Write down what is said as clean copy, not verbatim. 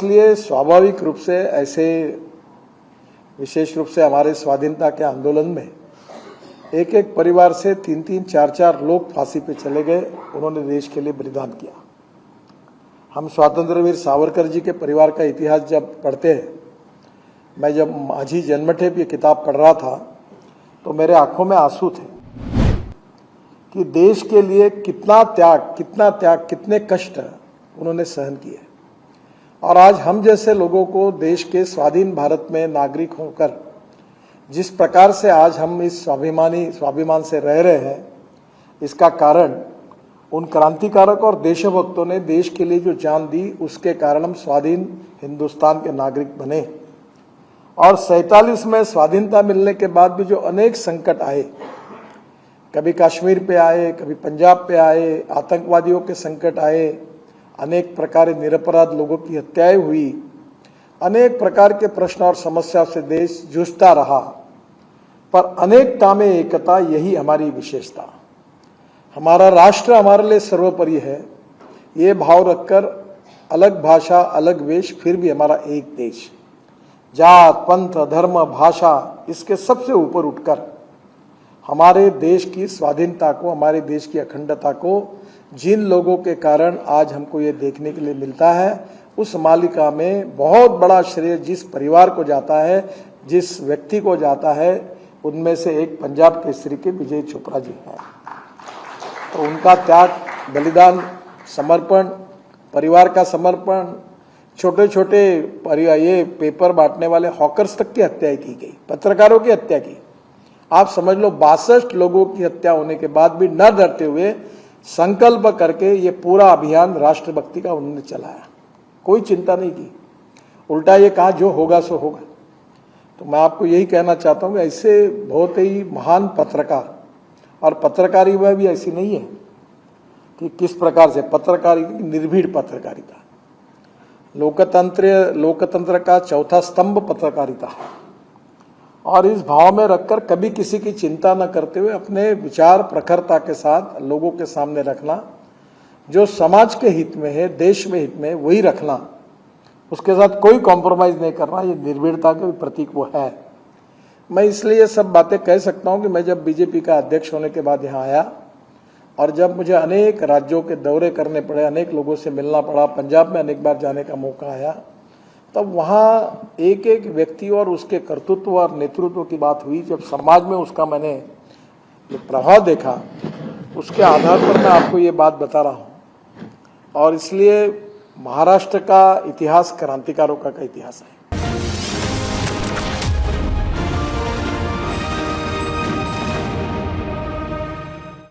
इसलिए स्वाभाविक रूप से ऐसे विशेष रूप से हमारे स्वाधीनता के आंदोलन में एक एक परिवार से 3-3, 4-4 लोग फांसी पे चले गए। उन्होंने देश के लिए बलिदान किया। हम स्वतंत्र वीर सावरकर जी के परिवार का इतिहास जब पढ़ते हैं, मैं जब माझी जन्मठेप ये किताब पढ़ रहा था तो मेरे आंखों में आंसू थे कि देश के लिए कितना त्याग, कितने कष्ट उन्होंने सहन किए। और आज हम जैसे लोगों को देश के स्वाधीन भारत में नागरिक होकर जिस प्रकार से आज हम इस स्वाभिमान से रह रहे हैं, इसका कारण उन क्रांतिकारक और देशभक्तों ने देश के लिए जो जान दी, उसके कारण हम स्वाधीन हिंदुस्तान के नागरिक बने। और 47 में स्वाधीनता मिलने के बाद भी जो अनेक संकट आए, कभी कश्मीर पे आए, कभी पंजाब पे आए, आतंकवादियों के संकट आए, अनेक प्रकार निरपराध लोगों की हत्याएं हुई, अनेक प्रकार के प्रश्न और समस्या से देश जूझता रहा, पर अनेकता में एकता, यही हमारी विशेषता। हमारा राष्ट्र हमारे लिए सर्वोपरि है, ये भाव रखकर अलग भाषा, अलग वेश, फिर भी हमारा एक देश। जात, पंथ, धर्म, भाषा, इसके सबसे ऊपर उठकर हमारे देश की स्वाधीनता को, हमारे देश की अखंडता को जिन लोगों के कारण आज हमको ये देखने के लिए मिलता है, उस मालिका में बहुत बड़ा श्रेय जिस परिवार को जाता है, जिस व्यक्ति को जाता है, उनमें से एक पंजाब केसरी के विजय चोपड़ा जी हैं। तो उनका त्याग, बलिदान, समर्पण, परिवार का समर्पण, छोटे छोटे ये पेपर बांटने वाले हॉकर्स तक की हत्या की गई, पत्रकारों की हत्या की। आप समझ लो 62 लोगों की हत्या होने के बाद भी न डरते हुए संकल्प करके ये पूरा अभियान राष्ट्रभक्ति का उन्होंने चलाया, कोई चिंता नहीं की, उल्टा ये कहा जो होगा सो होगा। तो मैं आपको यही कहना चाहता हूँ कि ऐसे बहुत ही महान पत्रकार, और पत्रकारी वह भी ऐसी नहीं है कि किस प्रकार से पत्रकारिता, निर्भीड़ पत्रकारिता, लोकतंत्र का चौथा स्तंभ पत्रकारिता है। और इस भाव में रखकर कभी किसी की चिंता न करते हुए अपने विचार प्रखरता के साथ लोगों के सामने रखना, जो समाज के हित में है, देश में हित में, वही रखना, उसके साथ कोई कॉम्प्रोमाइज नहीं करना, ये निर्भीड़ता के प्रतीक वो है। मैं इसलिए ये सब बातें कह सकता हूं कि मैं जब बीजेपी का अध्यक्ष होने के बाद यहाँ आया और जब मुझे अनेक राज्यों के दौरे करने पड़े, अनेक लोगों से मिलना पड़ा, पंजाब में अनेक बार जाने का मौका आया, तब वहाँ एक एक व्यक्ति और उसके कर्तृत्व और नेतृत्व की बात हुई। जब समाज में उसका मैंने जो प्रभाव देखा, उसके आधार पर मैं आपको ये बात बता रहा हूँ। और इसलिए महाराष्ट्र का इतिहास क्रांतिकारों का इतिहास है।